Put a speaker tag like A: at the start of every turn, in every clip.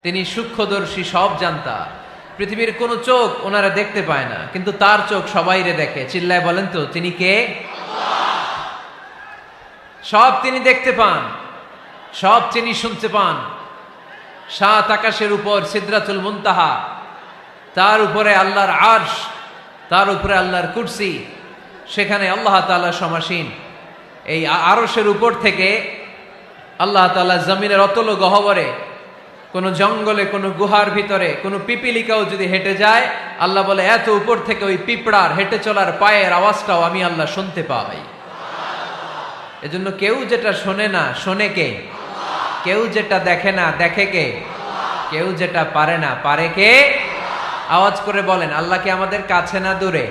A: তিনি সূক্ষ্মদর্শী, সব জানতা। পৃথিবীর কোন চোখ ওনারা দেখতে পায় না, কিন্তু তার চোখ সবাইরে দেখে। চিল্লায় বলেন তো তিনি কে? সব তিনি দেখতে পান, সব তিনি শুনতে পান। সাত আকাশের উপর সিদরাতুল মুনতাহা, তার উপরে আল্লাহর আরশ, তার উপরে আল্লাহর কুরসি, সেখানে আল্লাহ তাআলা সমাসীন। এই আরশের উপর থেকে আল্লাহ তাআলা জমিনের অতল গহ্বরে, কোন জঙ্গলে, কোন গুহার ভিতরে কোন পিপিলিকাও যদি হেঁটে যায়, আল্লাহ বলে এত উপর থেকে ওই পিঁপড়ার হেঁটে চলার পায়ের আওয়াজটাও আমি আল্লাহ শুনতে পাই। এজন্য কেউ যেটা শোনে না, শোনে কে? কেউ যেটা দেখে না, দেখে কে? কেউ যেটা পারে না, পারে কে? আওয়াজ করে বলেন, আল্লাহ কি আমাদের কাছে না দূরে?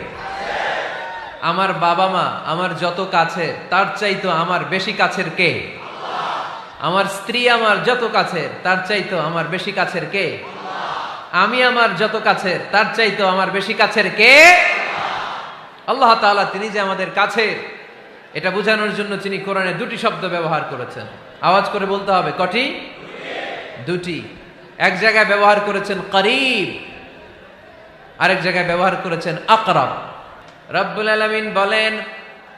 A: আমার বাবা মা আমার যত কাছে, তার চাইতো আমার বেশি কাছের কে? আমার স্ত্রী আমার যত কাছের, তার চাইতো আমার বেশি কাছের কে? আমি আমার যত কাছের, তার চাইতো আমার বেশি কাছের কে? আল্লাহ তাআলা, তিনি যে আমাদের কাছের, এটা বোঝানোর জন্য তিনি কোরআনে দুটি শব্দ ব্যবহার করেছেন। আওয়াজ করে বলতে হবে, কটি? দুটি। এক জায়গায় ব্যবহার করেছেন করিব, আরেক জায়গায় ব্যবহার করেছেন আকরাব। রব্বুল আলামিন বলেন,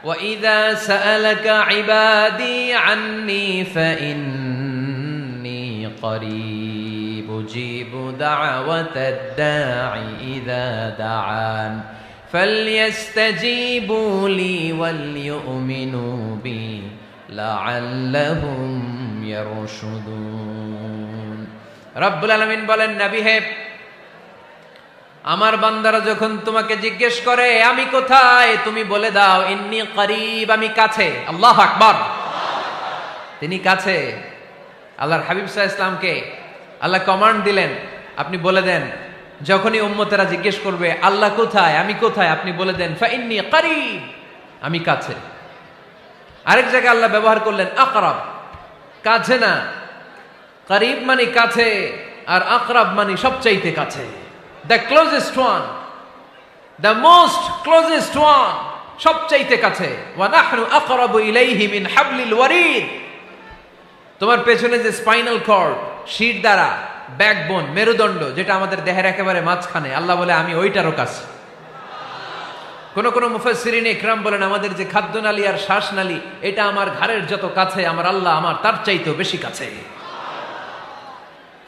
A: وَإِذَا سَأَلَكَ عِبَادِي عَنِّي فَإِنِّي قَرِيبٌ أُجِيبُ دَعْوَةَ الدَّاعِ إِذَا دَعَانِ فَلْيَسْتَجِيبُوا لِي وَلْيُؤْمِنُوا بِي لَعَلَّهُمْ يَرْشُدُونَ। রব্বুল আলামিন বলেন, নবী হে, আমার বান্দারা যখন তোমাকে জিজ্ঞেস করে আমি কোথায়, তুমি বলে দাও ইন্নী করিব, আমি কাছে। আল্লাহু আকবার। তিনি কাছে। আল্লাহর হাবিব সাল্লাল্লাহু আলাইহি ওয়াসাল্লামকে আল্লাহ কমান্ড দিলেন, আপনি বলে দেন, যখনই উম্মতেরা জিজ্ঞেস করবে আল্লাহ কোথায়, আমি কোথায়, আপনি বলে দেন ফাইন্নী করিব, আমি কাছে। আরেক জায়গায় আল্লাহ ব্যবহার করলেন আকরাব, কাছে না। করিব মানে কাছে, আর আকরাব মানে সবচাইতে কাছে। The closest one, the most closest one, সবচাইতে কাছে। ওয়া নাহনু আকরাবু ইলাইহি মিন হাবলিল ওয়ারিদ। তোমার পেছনে যে স্পাইনাল কর্ড, শির দ্বারা, ব্যাকবোন, মেরুদণ্ড, যেটা আমাদের দেহের একেবারে মাঝখানে, আল্লাহ বলে আমি ওইটারও কাছে। কোন কোন মুফাসসিরিন ইকরাম বলেন, আমাদের যে খাদ্যনালী আর শ্বাসনালী, এটা আমার ঘাড়ের যত কাছে, আমার আল্লাহ আমার তার চাইতেও বেশি কাছে।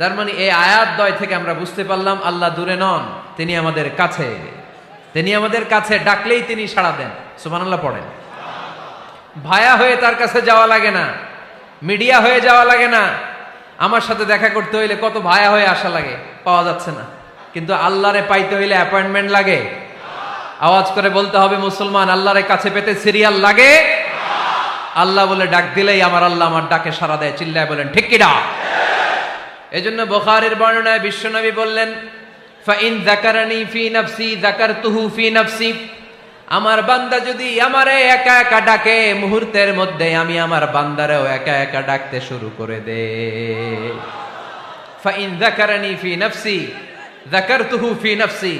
A: তার মানে এই আয়াত দ্বয় থেকে আমরা বুঝতে পারলাম আল্লাহ দূরে নন, তিনি আমাদের কাছে। তিনি আমাদের কাছে, ডাকলেই তিনি সাড়া দেন। সুবহানাল্লাহ পড়েন। ভায়া হয়ে তার কাছে যাওয়া লাগে না, মিডিয়া হয়ে যাওয়া লাগে না। আমার সাথে দেখা করতে হইলে কত ভায়া হয়ে আসা লাগে, পাওয়া যাচ্ছে না। কিন্তু আল্লাহরে পাইতে হইলে অ্যাপয়েন্টমেন্ট লাগে। আওয়াজ করে বলতে হবে মুসলমান, আল্লাহরে কাছে পেতে সিরিয়াল লাগে। আল্লাহ বলে ডাক দিলেই আমার আল্লাহ আমার ডাকে সাড়া দেয়। চিল্লায় বলেন ঠিক কি না? এজন্য বুখারীর বর্ণনায় বিশ্বনবী বললেন, ফাইন যাকারানি ফি নাফসি যাকারতুহু ফি নাফসি। আমার বান্দা যদি আমারে একা একা ডাকে, মুহূর্তের মধ্যে আমি আমার বান্দারেও একা একা ডাকতে শুরু করে দে। ফাইন যাকারানি ফি নাফসি যাকারতুহু ফি নাফসি।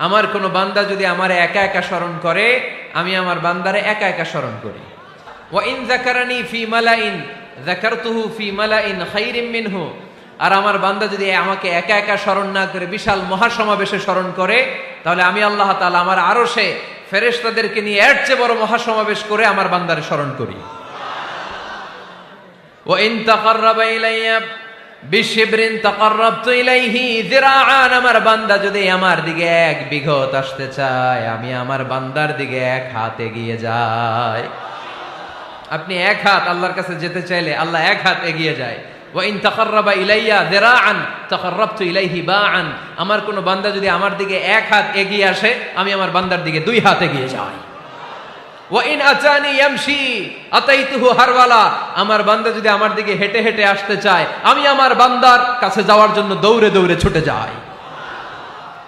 A: আমার কোন বান্দা যদি আমারে একা একা স্মরণ করে, আমি আমার বান্দারে একা একা স্মরণ করি। ওয়া ইন যাকারানি ফি মালাইন যাকারতুহু ফি মালাইন খায়রিম মিনহু। আর আমার বান্দা যদি আমাকে একা একা স্মরণ না করে বিশাল মহাসমাবেশে স্মরণ করে, তাহলে আমি আল্লাহ তাআলা আমার আরশে ফেরেশতাদেরকে নিয়ে এর চেয়ে বড় মহাসমাবেশ করে আমার বান্দারে স্মরণ করি। ওয়া ইন তাকাররাবা ইলাইয়া বিশিবরিন তাকাররাবতু ইলাইহি যিরাআন। আমার বান্দা যদি আমার দিকে এক বিঘত আসতে চায়, আমি আমার বান্দার দিকে এক হাত এগিয়ে যাই। আপনি এক হাত আল্লাহর কাছে যেতে চাইলে আল্লাহ এক হাত এগিয়ে যায়। ওয়া ইন তাকাররাবা ইলাইয়া যিরাআন তাকাররাবতু ইলাইহি বাআন। আমার কোন বান্দা যদি আমার দিকে এক হাত এগিয়ে আসে, আমি আমার বান্দার দিকে দুই হাত এগিয়ে যাই। ওয়া ইন আতানি ইয়ামশি আতাইতুহু হারওয়ালা। আমার বান্দা যদি আমার দিকে হেঁটে হেঁটে আসতে চায়, আমি আমার বান্দার কাছে যাওয়ার জন্য দৌড়ে দৌড়ে ছুটে যাই।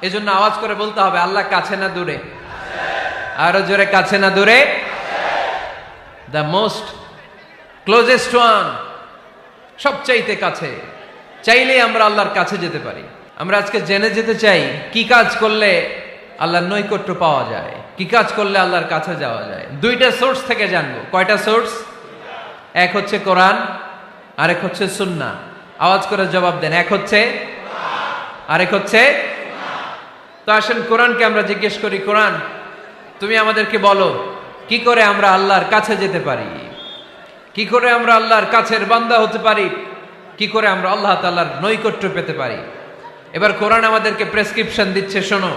A: এজন্য আওয়াজ করে বলতে হবে, আল্লাহ কাছে না দূরে? আরো জোরে, কাছে না দূরে? দ্য মোস্ট ক্লোজেস্ট ওয়ান, সবচাইতে কাছে। চাইলেই আমরা আল্লাহর কাছে যেতে পারি। আমরা আজকে জেনে যেতে চাই কি কাজ করলে আল্লাহর নৈকট্য পাওয়া যায়, কি কাজ করলে আল্লাহর কাছে যাওয়া যায়। দুইটা সোর্স থেকে জানবো। কয়টা সোর্স? এক হচ্ছে কোরআন, আরেক হচ্ছে সুন্নাহ। আওয়াজ করে জবাব দেন। এক হচ্ছে, আরেক হচ্ছে। তো আসেন কোরআনকে আমরা জিজ্ঞেস করি, কোরআন তুমি আমাদেরকে বলো কি করে আমরা আল্লাহর কাছে যেতে পারি, কি করে আমরা আল্লাহর কাছের বান্দা হতে পারি, কি করে আমরা আল্লাহ তাআলার নৈকট্য পেতে পারি। এবার কোরআন আমাদেরকে প্রেসক্রিপশন দিচ্ছে, শোনো,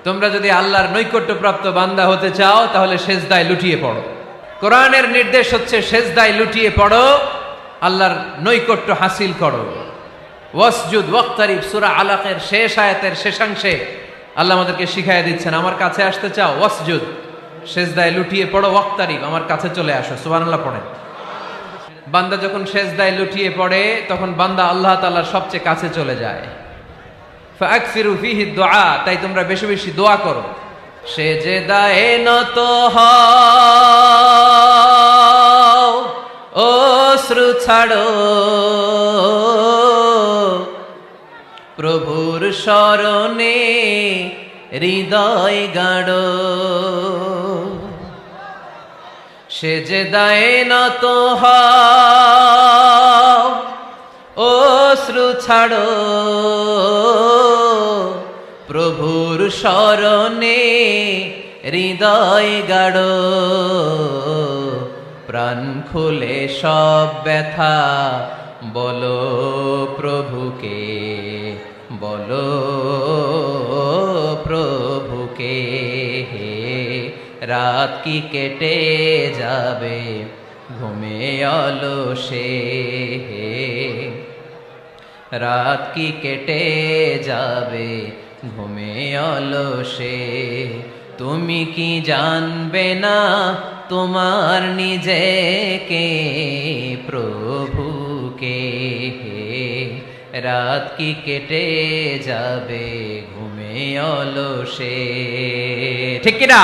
A: তোমরা যদি আল্লাহর নৈকট্যপ্রাপ্ত বান্দা হতে চাও তাহলে সেজদায় লুটিয়ে পড়ো। কোরআনের নির্দেশ হচ্ছে সেজদায় লুটিয়ে পড়ো, আল্লাহর নৈকট্য হাসিল করো। ওয়াসজুদ ওয়াক্তারিব, সূরা আলাকের শেষ আয়াতের শেষাংশে আল্লাহ আমাদেরকে শিখাইয়া দিচ্ছেন, আমার কাছে আসতে চাও, ওয়াসজুদ, সেজদায় লুটিয়ে পড়ো, ওয়াক্তারিব, আমার কাছে চলে আসো। সুবহানাল্লাহ পড়েন। বান্দা যখন সেজদায় লুটিয়ে পড়ে তখন বান্দা আল্লাহ তাআলার সবচেয়ে কাছে চলে যায়। ফাকসিরু ফিহি দুআ, তাই তোমরা বেশি বেশি দোয়া করো। সেজদায়ে নত হও, অশ্রু ছাড়ো, প্রভুর শরণে হৃদয় গাড়ো। সেজদায়ে নত হও, অশ্রু ছাড়ো, প্রভুর শরণে হৃদয় গাড়ো। প্রাণ খুলে সব ব্যথা বলো প্রভুকে, বলো প্রভুকে। রাত কি কেটে যাবে ঘুমে অলসে, রাত কি কেটে যাবে ঘুমে অলসে। তুমি কি জানবে না তোমার নিজেকে, প্রভুকে। রাত কি কেটে যাবে ঘুমে অলসে, ঠিক কিনা?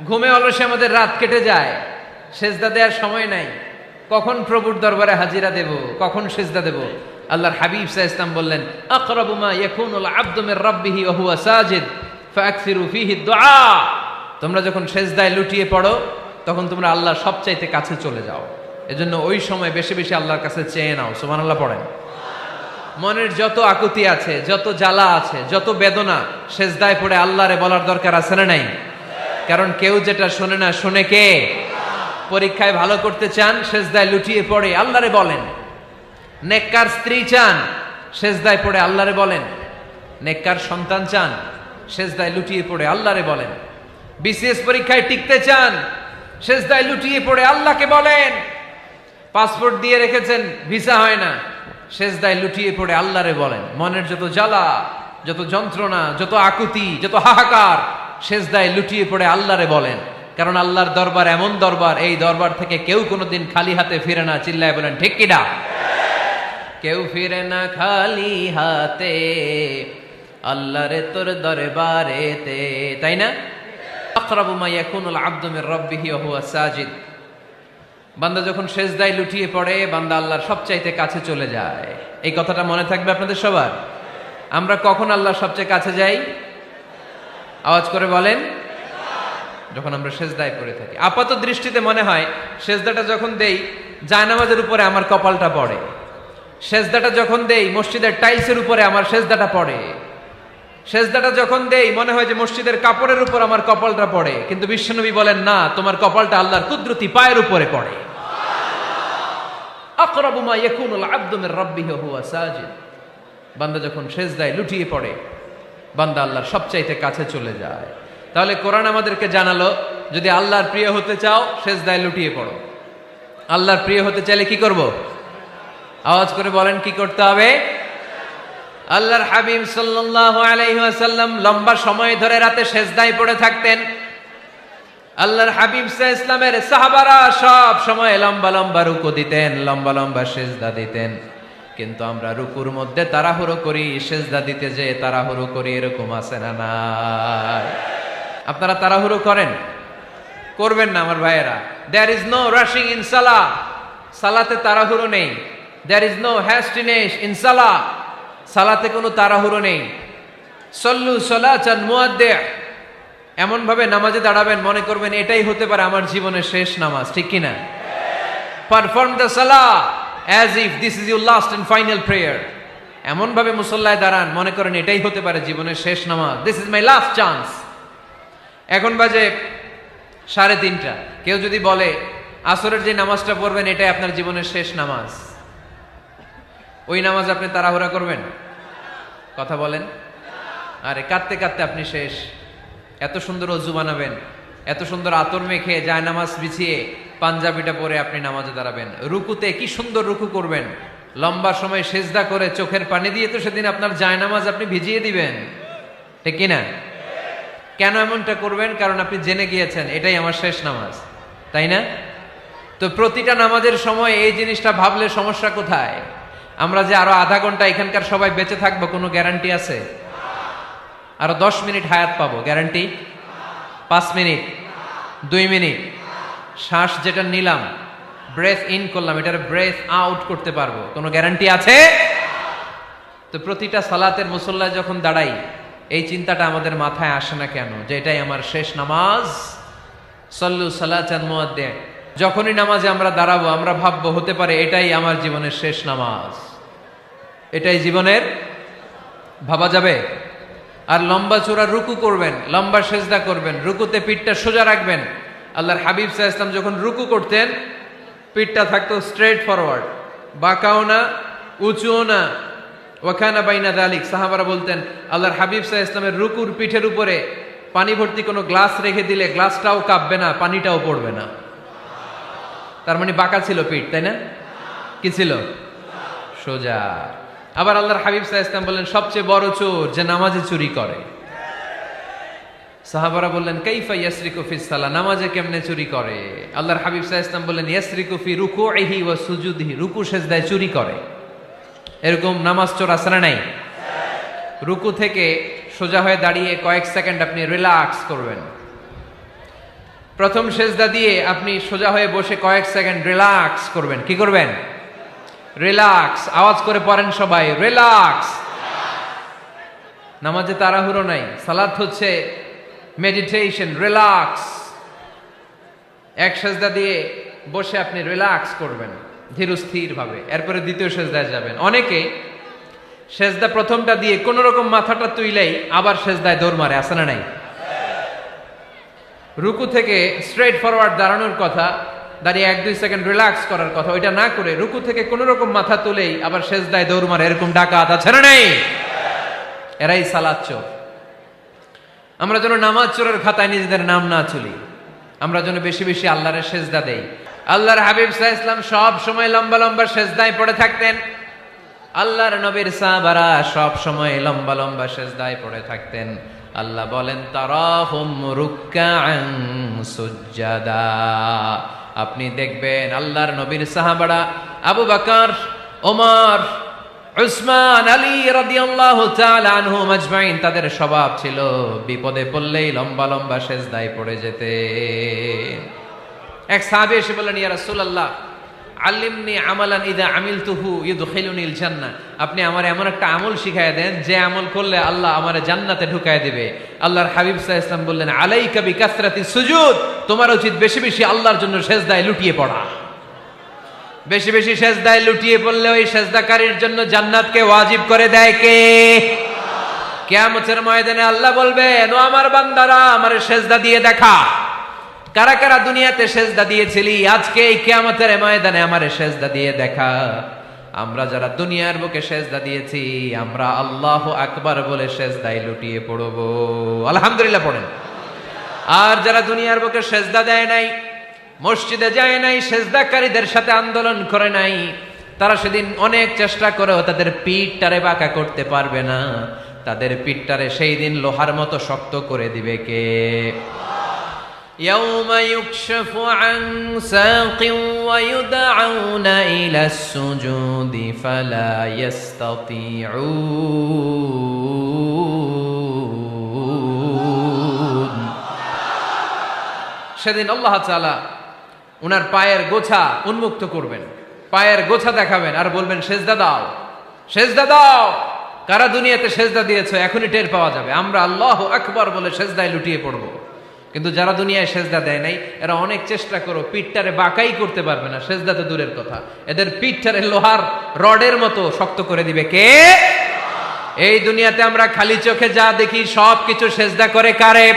A: ঘুমে অলসে আমাদের রাত কেটে যায়, সেজদা দেওয়ার সময় নাই। কখন প্রভুর দরবারে হাজিরা দেব, কখন সেজদা দেব? আল্লাহর হাবিব সাল্লাল্লাহু আলাইহি ওয়াসাল্লাম বললেন, আকরাবু মা ইয়াকুনুল আবদু মির রাব্বিহি ওয়া হুয়া সাজিদ ফাকসিরু ফিহি দুআ। তোমরা যখন সেজদায় লুটিয়ে পড়ো তখন তোমরা আল্লাহর সবচাইতে কাছে চলে যাও। এজন্য ওই সময় বেশি বেশি আল্লাহর কাছে চেয়ে নাও। সুবহানাল্লাহ পড়েন। মনের যত আকুতি আছে, যত জ্বালা আছে, যত বেদনা, সেজদায় পড়ে আল্লাহরে বলার দরকার আছে না নাই? কারণ কেউ যেটা শোনে না, শোনে কে? পরীক্ষায় ভালো করতে চান, সেজদায় লুটিয়ে পড়ে আল্লাহরে বলেন। নেককার স্ত্রী চান, সেজদায় পড়ে আল্লাহরে বলেন। নেককার সন্তান চান, সেজদায় লুটিয়ে পড়ে আল্লাহরে বলেন। বিসিএস পরীক্ষায় টিকতে চান, সেজদায় লুটিয়ে পড়ে আল্লাহকে বলেন। পাসপোর্ট দিয়ে রেখেছেন, ভিসা হয় না, সেজদায় লুটিয়ে পড়ে আল্লাহরে বলেন। মনের যত জ্বালা, যত যন্ত্রণা, যত আকুতি, যত হাহাকার, সেজদায় লুটিয়ে পড়ে আল্লাহরে বলেন। কারণ আল্লাহর দরবার এমন দরবার, এই দরবার থেকে কেউ কোনোদিন খালি হাতে ফিরে না। চিল্লায় বলেন ঠিক কিনা? কেউ ফিরে না খালি হাতে আল্লাহরে তোর দরবারেতে, তাই না? আকরাবু মা ইয়াকুনুল আবদু মির রাব্বিহি ওয়া হুয়া সাজিদ। বান্দা যখন সেজদায় লুটিয়ে পড়ে বান্দা আল্লাহর সবচাইতে কাছে চলে যায়। এই কথাটা মনে থাকবে আপনাদের সবার। আমরা কখন আল্লাহর সবচেয়ে কাছে যাই? আওয়াজ করে বলেন। যখন আমরা সেজদায় পড়ে থাকি। আপাত দৃষ্টিতে মনে হয় সেজদাটা যখন দেই জায়নামাজের উপরে আমার কপালটা পড়ে, সেজদাটা যখন দেই মসজিদের টাইলসের উপরে আমার সেজদাটা পড়ে, সেজদাটা যখন দেই মনে হয় যে মসজিদের কাপড়ের উপর আমার কপালটা পড়ে। কিন্তু বিশ্বনবী বলেন না, তোমার কপালটা আল্লাহর কুদরতি পায়ের উপরে পড়ে। আকরাবু মা ইয়াকুনুল আবদু মির রাব্বিহি ওয়া হুয়া সাজিদ। বান্দা যখন সেজদায় লুটিয়ে পড়ে বান্দা আল্লাহর সবচাইতে কাছে চলে যায়। তাহলে কোরআন আমাদেরকে জানালো, যদি আল্লাহর প্রিয় হতে চাও সেজদায় লুটিয়ে পড়ো। আল্লাহর প্রিয় হতে চাইলে কি করব? আওয়াজ করে বলেন কি করতে হবে? আল্লাহর হাবিব সাল্লাল্লাহু আলাইহি ওয়াসাল্লাম লম্বা সময় ধরে রাতে সেজদায় পড়ে থাকতেন। আল্লাহর হাবিব সাল্লাল্লাহু আলাইহি ওয়াসাল্লামের সাহাবারা সব সময় লম্বা লম্বা রুকু দিতেন, লম্বা লম্বা সেজদা দিতেন। কিন্তু আমরা রুকুর মধ্যে তাড়াহুড়ো করি, সেজদা দিতে যে তাড়াহুড়ো করি, এরকম আছে না নাই? আপনারা তাড়াহুড়ো করেন? করবেন না আমার ভাইয়েরা। There is no rushing in সালাহ। সালাতে তাড়াহুড়ো নেই। There is no hastiness in সালাহ। সালাতে কোনো তাড়াহুড়ো নেই। সল্লু সালাতান মুআদ্দিআ। এমন ভাবে নামাজে দাঁড়াবেন মনে করবেন এটাই হতে পারে আমার জীবনের শেষ নামাজ, ঠিক কিনা? Perform the salah as if this is your last and final prayer. এমন ভাবে মুসল্লায় দাঁড়ান মনে করেন এটাই হতে পারে জীবনের শেষ নামাজ, this is my last chance. এখন বাজে 3:30। কেউ যদি বলে আসরের যে নামাজটা পড়বেন এটাই আপনার জীবনের শেষ নামাজ, ওই নামাজ আপনি তাড়াহুড়া করবেন? কথা বলেন। আরে কাঁদতে কাঁদতে আপনি শেষ। এত সুন্দর অজু বানাবেন, এত সুন্দর আতর মেখে যায় নামাজ বিছিয়ে পাঞ্জাবিটা পরে আপনি নামাজে দাঁড়াবেন। রুকুতে কি সুন্দর রুকু করবেন, লম্বা সময় সেজদা করে চোখের পানি দিয়ে তো সেদিন আপনার যায় নামাজ আপনি ভিজিয়ে দিবেন, ঠিক কিনা? কেন এমনটা করবেন? কারণ আপনি জেনে গিয়েছেন এটাই আমার শেষ নামাজ, তাই না? তো প্রতিটা নামাজের সময় এই জিনিসটা ভাবলে সমস্যা কোথায়? আমরা যে আরো আধা ঘন্টা এখানকার সবাই বেঁচে থাকবো কোনো গ্যারান্টি আছে? আরো 10 মিনিট হায়াত পাবো, গ্যারান্টি? 5 মিনিট, 2 মিনিট, শ্বাস যেটা নিলাম, ব্রেথ ইন করলাম, এটার ব্রেথ আউট করতে পারবো, কোনো গ্যারান্টি আছে? তো প্রতিটা সালাতের মুসল্লায় যখন দাঁড়াই এই চিন্তাটা আমাদের মাথায় আসে না কেন যে এটাই আমার শেষ নামাজ? সল্লু সালাতান মুআদ্দিন। যখনই নামাজে আমরা দাঁড়াবো আমরা ভাববো হতে পারে এটাই আমার জীবনের শেষ নামাজ, এটাই জীবনের, ভাবা যাবে? আর লম্বা চূড়া রুকু করবেন, লম্বা সেজদা করবেন, রুকুতে পিঠটা সোজা রাখবেন। আল্লাহর হাবিব সাল্লাল্লাহু আলাইহি ওয়াসাল্লাম যখন রুকু করতেন পিঠটা থাকতো স্ট্রেট ফরওয়ার্ড, বাঁকাও না উঁচুও না, ওয়াকানা বাইনা যালিক। সাহাবারা বলতেন আল্লাহর হাবিব সাল্লাল্লাহু আলাইহি ওয়াসাল্লামের রুকুর পিঠের উপরে পানি ভর্তি কোনো গ্লাস রেখে দিলে গ্লাসটাও কাঁপবে না, পানিটাও পড়বে না। তার মানে বাঁকা ছিল পিঠ, তাই না? কি ছিল? সোজা। আবার আল্লাহর হাবিব সাল্লাল্লাহু আলাইহি ওয়াসাল্লাম বললেন সবচেয়ে বড় চোর যে নামাজে চুরি করে। সাহাবারা বললেন কাইফা ইয়াসরিকু ফিস সালাহ, নামাজে কেমনে চুরি করে? আল্লাহর হাবিব সাল্লাল্লাহু আলাইহি ওয়াসাল্লাম বললেন ইয়াসরিকু ফি রুকুইহি ওয়া সুজুদিহি, রুকু সেজদায় চুরি করে। এরকম নামাজ চোর আছে না নাই? রুকু থেকে সোজা হয়ে দাঁড়িয়ে কয়েক সেকেন্ড আপনি রিল্যাক্স করবেন। প্রথম সেজদা দিয়ে আপনি সোজা হয়ে বসে কয়েক সেকেন্ড রিল্যাক্স করবেন। কি করবেন? রিল্যাক্স। আওয়াজ করে পড়েন সবাই, রিল্যাক্স। নামাজে তাড়াহুড়ো নাই, সালাত হচ্ছে মেডিটেশন, রিল্যাক্স। এক সেজদা দিয়ে বসে আপনি রিল্যাক্স করবেন ধীরস্থির ভাবে, এরপরে দ্বিতীয় সেজদায় যাবেন। অনেকে সেজদা প্রথমটা দিয়ে কোন রকম মাথাটা তুইলেই আবার সেজদায় দৌড় মারে, আছে না নাই? রুকু থেকে স্ট্রেট ফরওয়ার্ড দাঁড়ানোর কথা, দাঁড়িয়ে 1-2 সেকেন্ড রিল্যাক্স করার কথা, ওইটা না করে রুকু থেকে কোন রকম মাথা তুলেই আবার সেজদায় দৌড় মারে, এরকম ডাকাত আছে না নাই? এরাই সালাত চোর। আমরা যেন নামাজ চোরের খাতায় নিজেদের নাম না তুলি, আমরা যেন বেশি বেশি আল্লাহর সেজদা দেই। আল্লাহর হাবিব সাল্লাল্লাহু আলাইহি ওয়াসাল্লাম সব সময় লম্বা লম্বা সেজদায় পড়ে থাকতেন। আল্লাহর নবীর সাহাবারা সব সময় লম্বা লম্বা সেজদায় পড়ে থাকতেন। আল্লাহ বলেন তারাহুম রুকআন সুজদা। আপনি দেখবেন আল্লাহর নবীর সাহাবারা আবু বকর, ওমর, উসমান, আলী রাদিয়াল্লাহু তাআলা আনহুম আজমাইন, তাদের স্বভাব ছিল বিপদে পড়লেই লম্বা লম্বা সেজদায় পড়ে যেতেন। এক সাহাবী এসে বললেন ইয়া রাসূলুল্লাহ আল্লিমনি আমালান ইযা আমিলতুহু ইউদখিলুনিল জান্নাহ, আপনি আমার এমন একটা আমল শিখায় দেন যে আমল করলে আল্লাহ আমারে জান্নাতে ঢুকায় দিবে। আল্লাহর হাবিব সাল্লাল্লাহু আলাইহি ওয়াসাল্লাম বললেন আলাইকা বিকাসরাতিস সুজুদ, তোমার উচিত বেশি বেশি আল্লাহর জন্য সেজদায় লুটিয়ে পড়া। বেশি বেশি সেজদায় লুটিয়ে পড়লে ওই সেজদাকারীর জন্য জান্নাতকে ওয়াজিব করে দেয় কে? কিয়ামতের ময়দানে আল্লাহ বলবেন ও আমার বান্দারা আমারে সেজদা দিয়ে দেখা, কারা কারা দুনিয়াতে সেজদা দিয়েছিলি, আজকে এই কিয়ামতের ময়দানে আমারে সেজদা দিয়ে দেখা। আমরা যারা দুনিয়ার বুকে সেজদা দিয়েছি আমরা আল্লাহু আকবার বলে সেজদায় লুটিয়ে পড়ব, আলহামদুলিল্লাহ পড়েন। আর যারা দুনিয়ার বুকে সেজদা দেয় নাই, মসজিদে যায় নাই, সেজদাকারীদের সাথে আন্দোলন করে নাই, তারা সেদিন অনেক চেষ্টা করেও তাদের পিঠটারে বাঁকা করতে পারবে না। তাদের পিঠটারে সেই দিন লোহার মতো শক্ত করে দিবে কে? يوم يكشف عن ساق ويدعون إلى السجود فلا يستطيعون। সেদিন আল্লাহ তাআলা উনার পায়ের গোছা উন্মুক্ত করবেন, পায়ের গোছা দেখাবেন আর বলবেন সেজদা দাও, সেজদা দাও। কারা দুনিয়াতে সেজদা দিয়েছো এখনই টের পাওয়া যাবে। আমরা আল্লাহু আকবার বলে সেজদায় লুটিয়ে পড়ব। কিন্তু যারা দুনিয়ায় সেজদা দেয় নাই এরা অনেক চেষ্টা করো পিঠটারে বাঁকাই করতে পারবে না, সেজদা তো দূরের কথা, এদের পিঠটারে লোহার রডের মতো শক্ত করে দিবে কে? এই দুনিয়াতে আমরা খালি চোখে যা দেখি সব কিছু সেজদা করে কারে?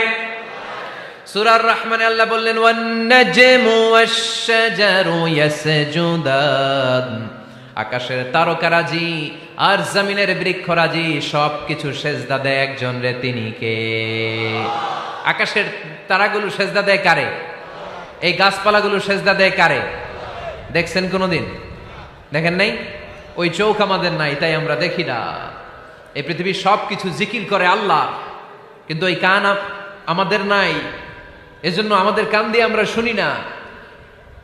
A: সূরার রহমানে আল্লাহ বললেন ওয়ান নাজমু ওয়াশ-শাজারু ইয়াসজুদান, আকাশের তারকারাজি আর জমিনের বৃক্ষরাজি সব কিছু সেজদা দেয় একজন রে, তিনি কে? আকাশের তারাগুলো সেজদা দেয় কারে? এই গাছপালাগুলো সেজদা দেয় কারে? দেখছেন কোনোদিন? দেখেন নাই? ওই চোখ আমাদের নাই, তাই আমরা দেখি না। এই পৃথিবীর সব কিছু জিকির করে আল্লাহ, কিন্তু ওই কান আমাদের নাই, এজন্য আমাদের কান দিয়ে আমরা শুনি না।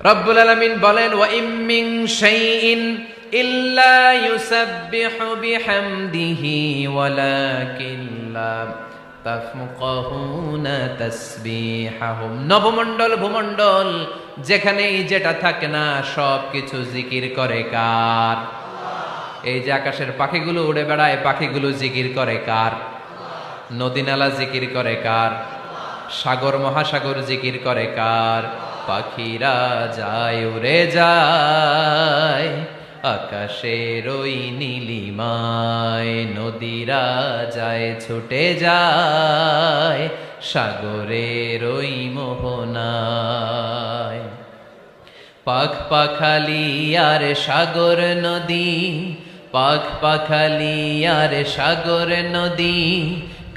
A: রব্বুল আলামিন বলেন ওয়া ইম মিন শাইইন ইল্লা ইউসাব্বিহু বিহামদিহি ওয়ালাকিন লা তাফকাহুনা তাসবিহাহুম। নবমণ্ডল ভূমণ্ডল যেখানেই যেটা থাকে না সব কিছু জিকির করে কার? এই যে আকাশের পাখিগুলো উড়ে বেড়ায়, পাখিগুলো জিকির করে কার? নদী নালা জিকির করে কার? সাগর মহাসাগর জিকির করে কার? পাখিরা যায় উড়ে যায় আকাশের ওই নীলিমায়, নদীরা যায় ছুটে যায় সাগরের ওই মোহনায়। পাখ পাখালি আর সাগর নদী, পাখ পাখালি আর সাগর নদী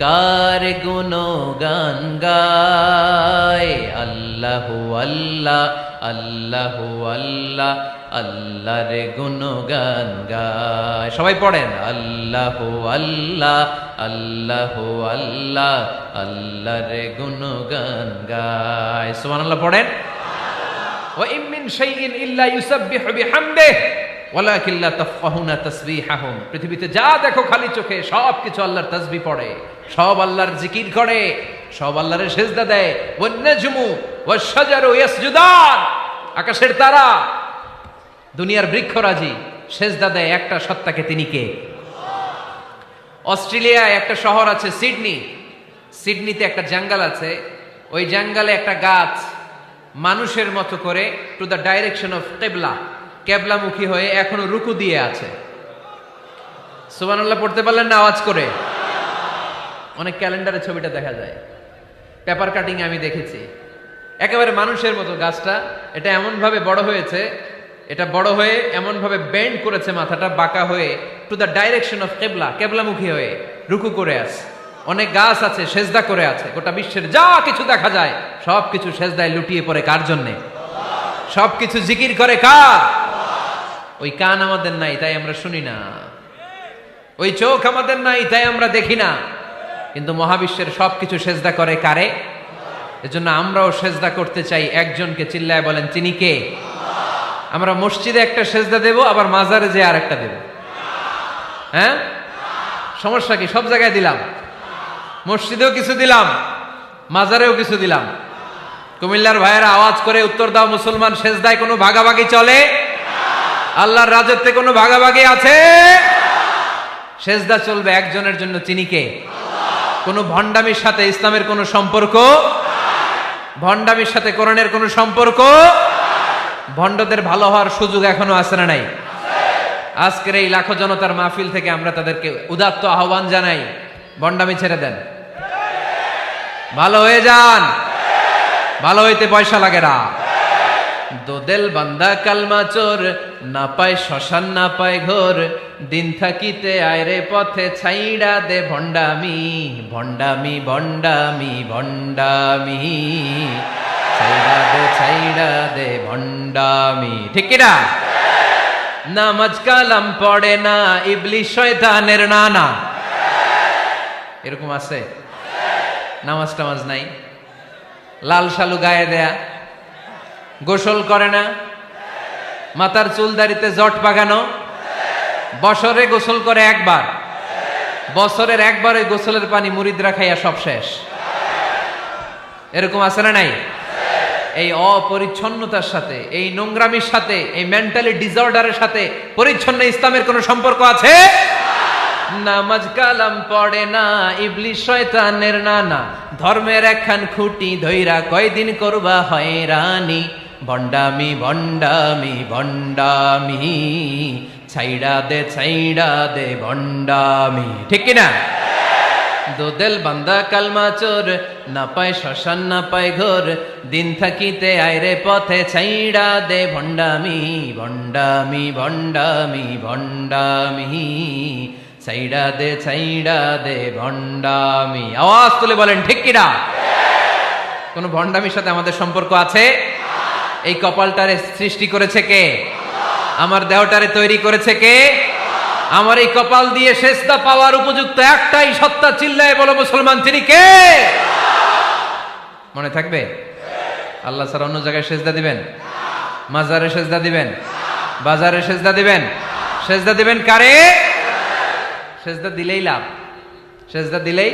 A: কার গুণগান গায়? আল্লাহু আল্লাহ আল্লাহু আল্লাহ আল্লাহর গুণগান গায়। সবাই পড়েন আল্লাহু আল্লাহ আল্লাহু আল্লাহ আল্লাহর গুণগান গায়। সুবহানাল্লাহ পড়েন। ওয়া ইম মিন শাইইন ইল্লা ইউসাব্বিহু বিহামদিহি ওয়ালাকিন লা তাফকাহুনা তাসবিহাহুম। পৃথিবীতে যা দেখো খালি চোখে সব কিছু আল্লাহর তাসবিহ পড়ে, সব আল্লাহর জিকির করে, সব আল্লাহর সেজদা দেয়। ওয়ান নাজমু ওয়াশ-শাজারু ইয়াসজুদান, আকাশের তারা দুনিয়ার বৃক্ষরাজি সেজদা দেয় একটা সত্তাকে, তিনি কে? অস্ট্রেলিয়ায় একটা শহর আছে সিডনি, সিডনিতে একটা জঙ্গল আছে, ওই জঙ্গলে একটা গাছ মানুষের মতো করে টু দ্য ডাইরেকশন অফ কিবলা, কেবলামুখী হয়ে এখনো রুকু দিয়ে আছে। সুবহানাল্লাহ পড়তে পারলেন না আওয়াজ করে? অনেক ক্যালেন্ডারে ছবিটা দেখা যায়, পেপার কাটিং আমি দেখেছি। একেবারে মানুষের মতো গাছটা, এটা এমন ভাবে বড় হয়েছে, এটা বড় হয়ে এমন ভাবে বেন্ড করেছে মাথাটা বাঁকা হয়ে টু দ্য ডাইরেকশন অফ কিবলা, কেবলামুখী হয়ে রুকু করে আছে। অনেক গাছ আছে সেজদা করে আছে। গোটা বিশ্বের যা কিছু দেখা যায় সব কিছু সেজদায় লুটিয়ে পড়ে কার জন্যে? সব কিছু জিকির করে কার? ওই কান আমাদের নাই, তাই আমরা শুনি না। ওই চোখ আমাদের নাই, তাই আমরা দেখি না। কিন্তু মহাবিশ্বের সবকিছু সেজদা করে কারে? এজন্য আমরাও সেজদা করতে চাই একজনকে। চিল্লায় বলেন তিনি কে? আমরা মসজিদে একটা সেজদা দেব, আবার মাজারে যে আরেকটা দেব। হ্যাঁ, সমস্যা কি? সব জায়গায় দিলাম, মসজিদেও কিছু দিলাম, মাজারেও কিছু দিলাম। কুমিল্লার ভাইয়েরা আওয়াজ করে উত্তর দাও, মুসলমান সেজদায় কোনো ভাগাভাগি চলে? আল্লাহর রাজত্বে কোনো ভাগাভাগি আছে? সেজদা চলবে একজনের জন্য, তিনি কে? কোনো ভণ্ডামির সাথে ইসলামের কোনো সম্পর্ক, ভণ্ডামির সাথে কোরআনের কোনো সম্পর্ক। ভণ্ডদের ভালো হওয়ার সুযোগ এখনো আছে না নাই? আজকের এই লাখো জনতার মাহফিল থেকে আমরা তাদেরকে উদাত্ত আহ্বান জানাই, ভণ্ডামি ছেড়ে দেন, ভালো হয়ে যান। ভালো হইতে পয়সা লাগে না। দোদেল বান্দা কালমা চোর, না পায় শ্মশান না পায় ঘোর, দিন থাকিতে আয়রে পথে ছাইড়া দে ভণ্ডামি, ভণ্ডামি ভণ্ডামি ভণ্ডামি, ছাইড়া দে ভণ্ডামি। ঠিক কিনা? নামাজ কালাম পড়ে না, ইবলিশ শয়তানের নানা। এরকম আছে? নামাজ টামাজ নাই, লাল শালু গায়ে দেয়া, গোসল করে না, মাথার চুল দাড়িতে জট পাকানো, বছরে গোসল করে একবার, বছরের একবার ওই গোসলের পানি মুরিদরা খাইয়া সব শেষ। এরকম আছে না নাই? এই অপরিচ্ছন্নতার সাথে, এই নোংরামির সাথে, এই মেন্টালি ডিসঅর্ডারের সাথে পরিচ্ছন্ন ইসলামের কোনো সম্পর্ক আছে? নামাজ কালাম পড়ে না, ইবলিস শয়তানের নানা, ধর্মের একখান খুঁটি ধইরা কয়দিন করবা হয়রানি, ভণ্ডামি ভণ্ডামি ভণ্ডামি, ছাইড়া দে ভণ্ডামি। ঠিক কিনা? দোদেল বান্দা কালমা চোর, না পায় শ্মশান না পায় ঘোর, দিন থাকিতে আইরে পথে ছাইড়া দে ভণ্ডামি ভণ্ডামি ভণ্ডামি ভণ্ডামি, ছাইড়া দে ভণ্ডামি। আওয়াজ তুলে বলেন ঠিক কিনা? কোন ভণ্ডামির সাথে আমাদের সম্পর্ক আছে? এই কপালটারে সৃষ্টি করেছে কে? আমার দেহটারে তৈরি করেছে কে? আমার এই কপাল দিয়ে সেজদা পাওয়ার উপযুক্ত একটাই সত্তা, চিল্লায় বলো মুসলমান, তিনি কে? মনে থাকবে? আল্লাহ ছাড়া অন্য জায়গায় সেজদা দিবেন? মাজারে সেজদা দিবেন? বাজারে সেজদা দিবেন? সেজদা দিবেন কারে? সেজদা দিলেই লাভ, সেজদা দিলেই।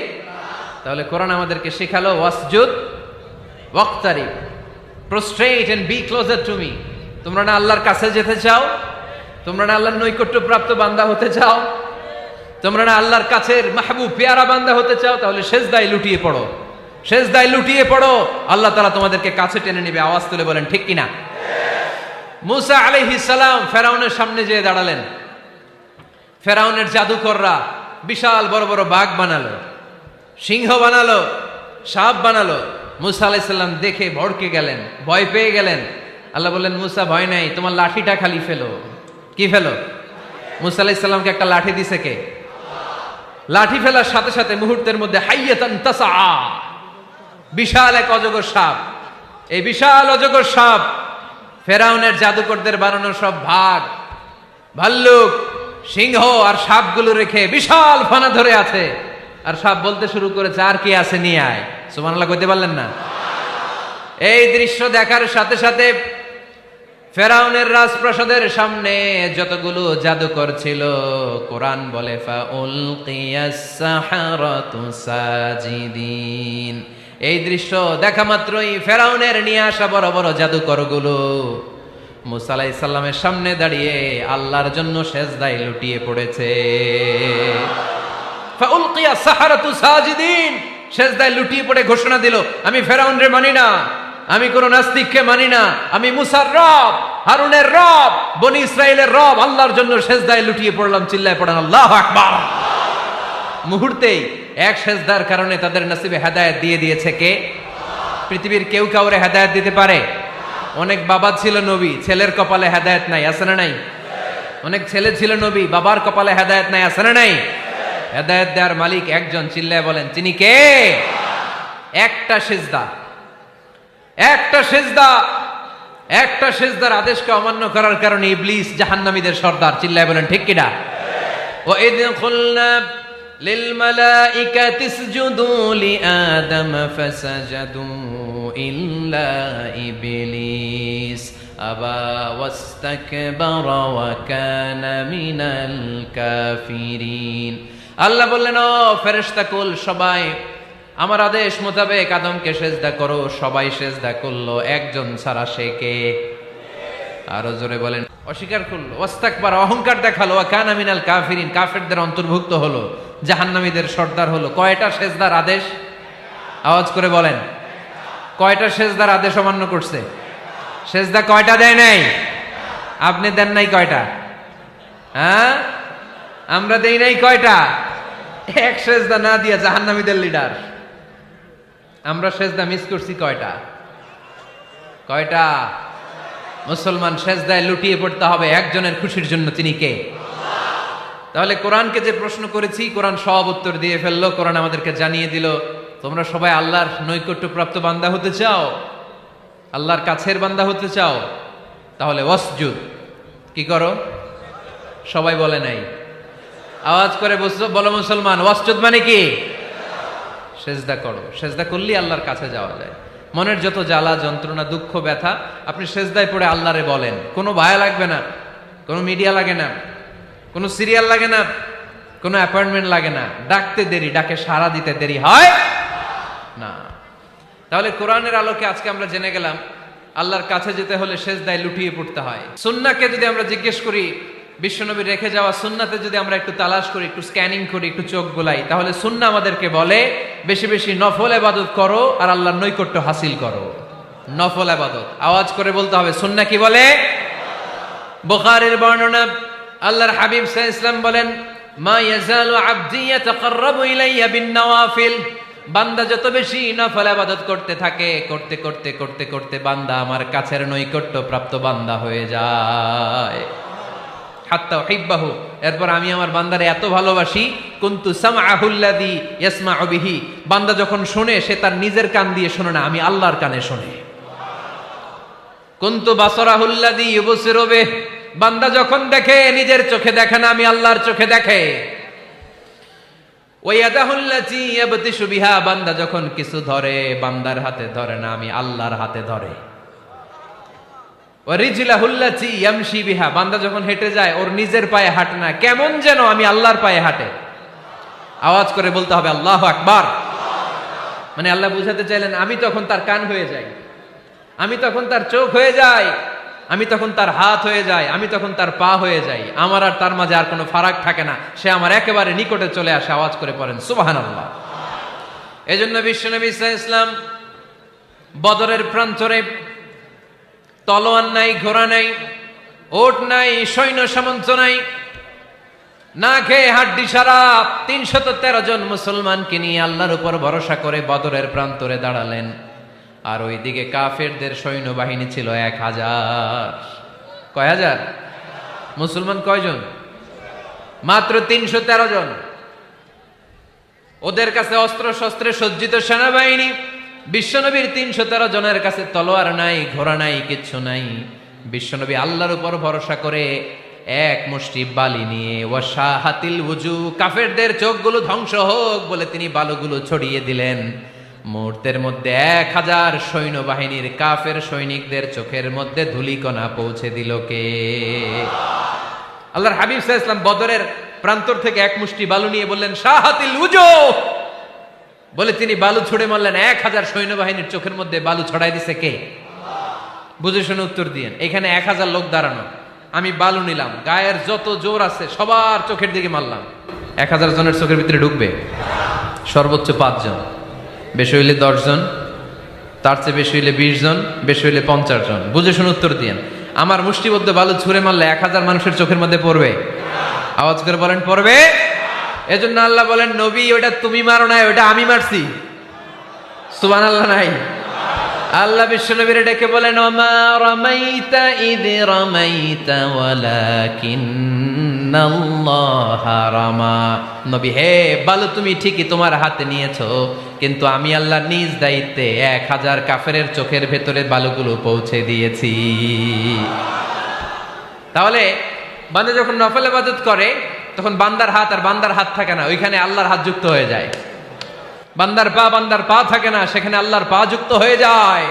A: তাহলে কোরআন আমাদেরকে শেখালো ওয়াসজুদ ওয়াক্তারিব, prostrate and be closer to me. তোমরা না আল্লাহর কাছে যেতে চাও? তোমরা না আল্লাহর নৈকট্য প্রাপ্ত বান্দা হতে চাও? তোমরা না আল্লাহর কাছের মাহবুব পেয়ারা বান্দা হতে চাও? তাহলে সেজদায় লুটিয়ে পড়ো, সেজদায় লুটিয়ে পড়ো, আল্লাহ তাআলা তোমাদেরকে কাছে টেনে নেবে। আওয়াজ তুলে বলেন ঠিক কিনা? মুসা আলাইহিস সালাম ফেরাউনের সামনে যেয়ে দাঁড়ালেন। ফেরাউনের জাদুকররা বিশাল বড় বড় বাঘ বানালো, সিংহ বানালো, সাপ বানালো। মুসা আলাইহিস সালাম দেখে ভড়কে গেলেন, ভয় পেয়ে গেলেন। আল্লাহ বললেন, মুসা ভয় নাই, তোমার লাঠিটা খালি ফেলো। কি ফেলো? মুসা আলাইহিস সালামকে একটা লাঠি দিছে কে? লাঠি ফেলার সাথে সাথে মুহূর্তের মধ্যে হাইয়াতান তাসআ, বিশাল এক অজগর সাপ। এই বিশাল অজগর সাপ ফেরাউনের জাদুকরদের বানানো সব ভাগ, ভাল্লুক, সিংহ আর সাপগুলো রেখে বিশাল ফানা ধরে আছে। আর সাপ বলতে শুরু করেছে, আর কি আছে নিয়ে আয়। সুবহানাল্লাহ কইতে পারলেন না? এই দৃশ্য দেখার সাথে সাথে ফেরাউনের রাজপ্রাসাদের সামনে যতগুলো জাদুকর ছিল, কোরআন বলে ফাউলকিয়াস সাহারাতু সাজিদিন। এই দৃশ্য দেখা মাত্রই ফেরাউনের নিয়ে আসা বড় বড় জাদুকরগুলো মুসা আলাইহিস সালামের সামনে দাঁড়িয়ে আল্লাহর জন্য সেজদায় লুটিয়ে পড়েছে। ফাউলকিয়াস সাহারাতু সাজিদিন, সেজদায় লুটিয়ে পড়ে ঘোষণা দিল, আমি ফেরাউনরে মানি না, আমি কোন নাস্তিককে মানি না, আমি মুসার রব, হারুনের রব, বনি ইসরাইলের রব, আল্লাহর জন্য সেজদায় লুটিয়ে পড়লাম। চিল্লায় পড়েন আল্লাহু আকবার। মুহূর্তেই এক সেজদার কারণে তাদের নসিবে হেদায়েত দিয়ে দিয়েছে কে? পৃথিবীর কেউ কাউরে হেদায়েত দিতে পারে? অনেক বাবা ছিল নবী, ছেলের কপালে হেদায়েত নাই, আছে না নাই? অনেক ছেলে ছিল নবী, বাবার কপালে হেদায়েত নাই, আছে না নাই? হেদায়েত দেওয়ার মালিক একজন, চিল্লায় বলেন তিনি কে? একটা সিজদা, একটা সিজদা, একটা সিজদার আদেশকে অমান্য করার কারণে ইবলিস জাহান্নামীদের সর্দার। চিল্লায় বলেন ঠিক কিনা? ওয়া ইয কুলনা লিল মালাইকাতি ইসজুদু লিআদম ফাসাজাদু ইল্লা ইবলিস আবা ওয়াস্তাকবারা ওয়া কানা মিনাল কাফিরিন। আল্লাহ বললেন, ও ফেরেশতা কুল সবাই আমার আদেশ মোতাবেক আদমকে সেজদা করো। সবাই সেজদা করলো, একজন ছাড়া, সে কে? আরো জোরে বলেন। অস্বীকার করলো, ওয়াস্তাকবার, অহংকার দেখালো, ওয়া কানা মিনাল কাফিরিন, কাফেরদের অন্তর্ভুক্ত হলো, জাহান্নামীদের সর্দার হলো। কয়টা সেজদার আদেশ? আওয়াজ করে বলেন, কয়টা সেজদার আদেশ অমান্য করছে? সেজদা কয়টা দেয় নাই? আপনি দেন নাই কয়টা? হ্যাঁ, আমরা দেই নাই কয়টা? এক সেজদা না দিয়া জাহান্নামীদের লিডার। আমরা সেজদা মিস করছি কয়টা? কয়টা? মুসলমান সেজদায় লুটিয়ে পড়তে হবে একজনের খুশির জন্য, তিনি কে? তাহলে কোরআনকে যে প্রশ্ন করেছি, কোরআন সব উত্তর দিয়ে ফেললো। কোরআন আমাদেরকে জানিয়ে দিল, তোমরা সবাই আল্লাহর নৈকট্যপ্রাপ্ত বান্দা হতে চাও, আল্লাহর কাছের বান্দা হতে চাও, তাহলে ওয়াসজুদ, কি করো? সবাই বলে নাই, আওয়াজ করে বলো মুসলমান, ওয়াসজুদ মানে কি? সেজদা করো। সেজদা করলেই আল্লাহর কাছে যাওয়া যায়। মনের যত জ্বালা যন্ত্রণা দুঃখ ব্যথা আপনি সেজদায় পড়ে আল্লাহরে বলেন। কোনো ভায়া লাগবে না, কোনো মিডিয়া লাগে না, কোনো সিরিয়াল লাগে না, কোনো অ্যাপয়েন্টমেন্ট লাগে না। ডাকতে দেরি, ডাকে সাড়া দিতে দেরি হয় না। তাহলে কোরআনের আলোকে আজকে আমরা জেনে গেলাম আল্লাহর কাছে যেতে হলে সেজদায় লুটিয়ে পড়তে হয়। সুন্নাহকে যদি আমরা জিজ্ঞেস করি বিশ্বনবীর রেখে যাওয়া সুন্নাতে যদি আমরা একটু তালাশ করি, একটু স্ক্যানিং করি, একটু চোখ গোলাই, তাহলে সুন্নাহ আমাদেরকে বলে বেশি বেশি নফল ইবাদত করো আর আল্লাহর নৈকট্য হাসিল করো। নফল ইবাদত আওয়াজ করে বলতে হবে। সুন্নাহ কি বলে? বুখারীর বর্ণনা, আল্লাহর হাবিব সাল্লাল্লাহু আলাইহি ওয়াসাল্লাম বলেন, মা ইয়াজালু আবদি ইয়াতাকাররাবু ইলাইয়া বিন নওয়াফিল, বান্দা যত বেশি নফল ইবাদত করতে থাকে, করতে করতে করতে করতে বান্দা আমার কাছের নৈকট্য প্রাপ্ত বান্দা হয়ে যায়। হাত্তা উহিব্বাহু, এরপর আমি আমার বান্দারে এত ভালোবাসি, কুনতু সামআহুল্লাযী ইয়াসমাউ বিহি, বান্দা যখন শুনে সে তার নিজের কান দিয়ে শুনে না, আমি আল্লাহর কানে শুনে। কুনতু বাসারাহুল্লাযী ইউবসিরু বিহি, বান্দা যখন দেখে নিজের চোখে দেখে না, আমি আল্লাহর চোখে দেখে। ওয়ায়াদাহুল্লাতী ইয়াবতিশু বিহা, বান্দা যখন কিছু ধরে বান্দার হাতে ধরে না, আমি আল্লাহর হাতে ধরে। ওয়ারিজলাহুল্লাতী ইয়ামশি বিহা, বান্দা যখন হেঁটে যায় ওর নিজের পায়ে হাঁটে না, কেমন যেন আমি আল্লাহর পায়ে হাঁটে। আওয়াজ করে বলতে হবে আল্লাহু আকবার। মানে আল্লাহ বুঝাতে চাইলেন আমি তখন তার কান হয়ে যাই, আমি তখন তার চোখ হয়ে যাই, আমি তখন তার হাত হয়ে যাই, আমি তখন তার পা হয়ে যাই, আমার আর তার মাঝে আর কোনো ফারাক থাকে না, সে আমার একেবারে নিকটে চলে আসে। আওয়াজ করে পড়েন সুবহানাল্লাহ। এজন্য বিশ্বনবী সাল্লাল্লাহু আলাইহি ওয়াসাল্লাম বদরের প্রান্তরে তলোয়ার নাই, ঘোড়া নাই, ওট নাই, সৈন্য সামন্ত নাই, না খেয়ে হাড্ডি সারা ৩১৩ জন মুসলমানকে নিয়ে আল্লাহর উপর ভরসা করে বদরের প্রান্তরে দাঁড়ালেন। আর ওইদিকে কাফেরদের সৈন্যবাহিনী ছিল ১,০০০। কয় হাজার? মুসলমান কয়জন? মাত্র ৩১৩ জন। ওদের কাছে অস্ত্র শস্ত্রে সজ্জিত সেনাবাহিনী, বিশ্বনবীর ৩১৩ জনের কাছে তলোয়ার নাই, ঘোড়া নাই, কিচ্ছু নাই। বিশ্বনবী আল্লাহর উপর ভরসা করে এক মুষ্টি বালি নিয়ে, ওয়াশাহাতিল ওযু, কাফেরদের চোখগুলো ধ্বংস হোক বলে তিনি বালুগুলো ছড়িয়ে দিলেন। মুহূর্তের মধ্যে ১,০০০ সৈন্যবাহিনীর কাফের সৈনিকদের চোখের মধ্যে ধূলিকণা পৌঁছে দিল কে? আল্লাহর হাবিব সাল্লাল্লাহু আলাইহি ওয়াসাল্লাম বদরের প্রান্তর থেকে এক মুষ্টি বালু নিয়ে বললেন শাহাতিল ওযু, বলে তিনি বালু ছুড়ে মারলেন। ১,০০০ সৈন্যবাহিনীর চোখের মধ্যে বালু ছড়াই দিছে কে? বুঝে শুনে উত্তর দিয়েন। এখানে ১,০০০ লোক দাঁড়ানো, আমি বালু নিলাম, গায়ের যত জোর আছে সবার চোখের দিকে মারলাম। ১,০০০ জনের চোখের ভিতরে ঢুকবে? সর্বোচ্চ ৫ জন, বেশি হইলে ১০ জন, তার চেয়ে বেশি হইলে ২০ জন, বেশি হইলে ৫০ জন। বুঝে শুনে উত্তর দিয়েন। আমার মুষ্টিবদ্ধ বালু ছুঁড়ে মারলে ১,০০০ মানুষের চোখের মধ্যে পড়বে? আওয়াজ করে বলেন পড়বে। এজন্য আল্লাহ বলেন নবী ওটা তুমি মারো নাই, ওটা আমি মারছি। সুবহানাল্লাহ নাই? আল্লাহ বিশ্বনবীরে ডেকে বলেন ওমা রামাইতা ইয রামাইতা ওয়ালাকিন্নাল্লাহা রামা। নবী হে, বালু তুমি ঠিকই তোমার হাতে নিয়েছো, কিন্তু আমি আল্লাহ নিজ দায়িত্বে ১,০০০ কাফেরের চোখের ভেতরে বালুগুলো পৌঁছে দিয়েছি। তাহলে বান্দা যখন নফল ইবাদত করে তখন বান্দার হাত আর বান্দার হাত থাকে না, ওইখানে আল্লাহর হাত যুক্ত হয়ে যায়। বান্দার পা থাকে না, সেখানে আল্লাহর পা যুক্ত হয়ে যায়।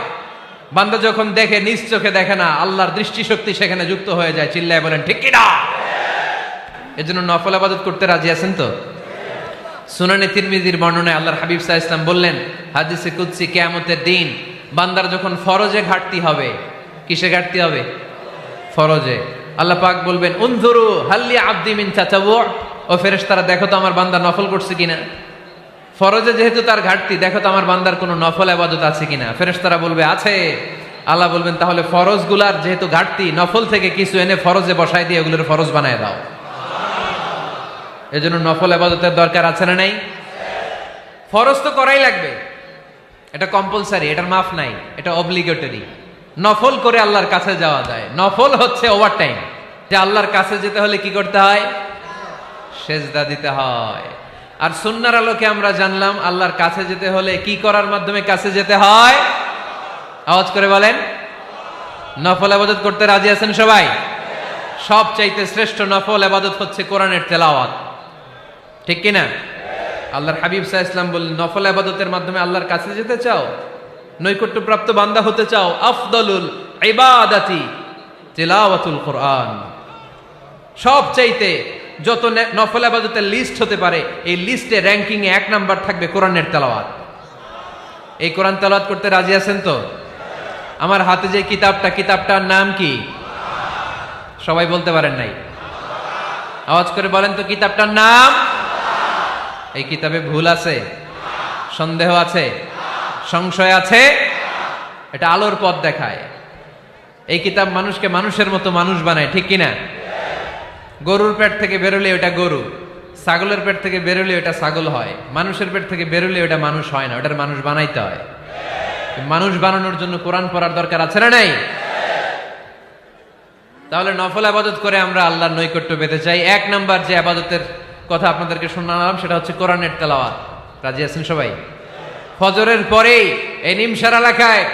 A: বান্দা যখন দেখে নিজ চোখে দেখে না, আল্লাহর দৃষ্টিশক্তি সেখানে যুক্ত হয়ে যায়। চিল্লায় বলেন ঠিক কিনা? এজন্য নফল ইবাদত করতে রাজি আছেন তো? সুনানে তিরমিজির বর্ণনায় আল্লাহর হাবিব সাল্লাল্লাহু আলাইহি ওয়াসাল্লাম বললেন, হাদিসে কুদসি, কিয়ামতের দিন বান্দার যখন ফরজে ঘাটতি হবে, কিসে ঘাটতি হবে? ফরজে। আল্লাহ পাক বলবেন উনজুরু হাল্লি আবদি মিন তাতাওয়ু, ও ফেরেশতারা দেখো তো আমার বান্দা নফল করছে কিনা। ফরজে যেহেতু তার ঘাটতি, দেখো তো আমার বান্দার কোনো নফল ইবাদত আছে কিনা। ফেরেশতারা বলবে আছে। আল্লাহ বলবেন তাহলে ফরজগুলার যেহেতু ঘাটতি, নফল থেকে কিছু এনে ফরজে বসায় দিয়ে ওগুলোর ফরজ বানায় দাও। এজন্য নফল ইবাদতের দরকার আছে না নাই? ফরজ তো করাই লাগবে, এটা কম্পালসারি, এটার মাফ নাই, এটা অব্লিগেটরি। নফল করে আল্লাহর কাছে যাওয়া যায়। নফল হচ্ছে ওভারটাইম, যে আল্লাহর কাছে যেতে হলে কি করতে হয়? সেজদা দিতে হয়। আর সুন্নাহর আলোকে আমরা জানলাম আল্লাহর কাছে যেতে হলে কি করার মাধ্যমে কাছে যেতে হয়? আওয়াজ করে বলেন নফল ইবাদত করতে রাজি আছেন সবাই? সবচাইতে শ্রেষ্ঠ নফল ইবাদত হচ্ছে কোরআনের তেলাওয়াত, ঠিক কিনা? আল্লাহর হাবিব সাল্লাল্লাহু আলাইহি ওয়াসাল্লাম বললেন নফল ইবাদতের মাধ্যমে আল্লাহর কাছে যেতে চাও, নৈকট্যপ্রাপ্ত বান্দা হতে চাও, আফদলুল ইবাদাতি তিলাওয়াতুল কোরআন। সবচাইতে যত নফল ইবাদতের লিস্ট হতে পারে, এই লিস্টে র্যাঙ্কিং এ ১ নাম্বার থাকবে কোরআনের তেলাওয়াত। এই কোরআন তেলাওয়াত করতে রাজি আছেন তো? আমার হাতে যে কিতাবটার নাম কি? সবাই বলতে পারেন নাই? আওয়াজ করে বলেন তো কিতাবটার নাম? এই কিতাবে ভুল আছে? সন্দেহ আছে? সংশয় আছে? এটা আলোর পথ দেখায়। এই কিতাব মানুষকে মানুষের মতো মানুষ বানায়, ঠিক কিনা? গরুর পেট থেকে বেরোলে ওটা গরু, ছাগলের পেট থেকে বেরোলে ওটা ছাগল হয়, মানুষের পেট থেকে বেরোলে ওটা মানুষ হয় না, ওটার মানুষ বানাইতে হয়। মানুষ বানানোর জন্য কোরআন পড়ার দরকার আছে না নাই? তাহলে নফল আবাদত করে আমরা আল্লাহর নৈকট্য পেতে চাই। এক নাম্বার যে আবাদতের কথা আপনাদেরকে শোনালাম সেটা হচ্ছে কোরআনের তেলাওয়াত। রাজি আছেন সবাই? ফজরের পরেই এই নিমসার এলাকায়,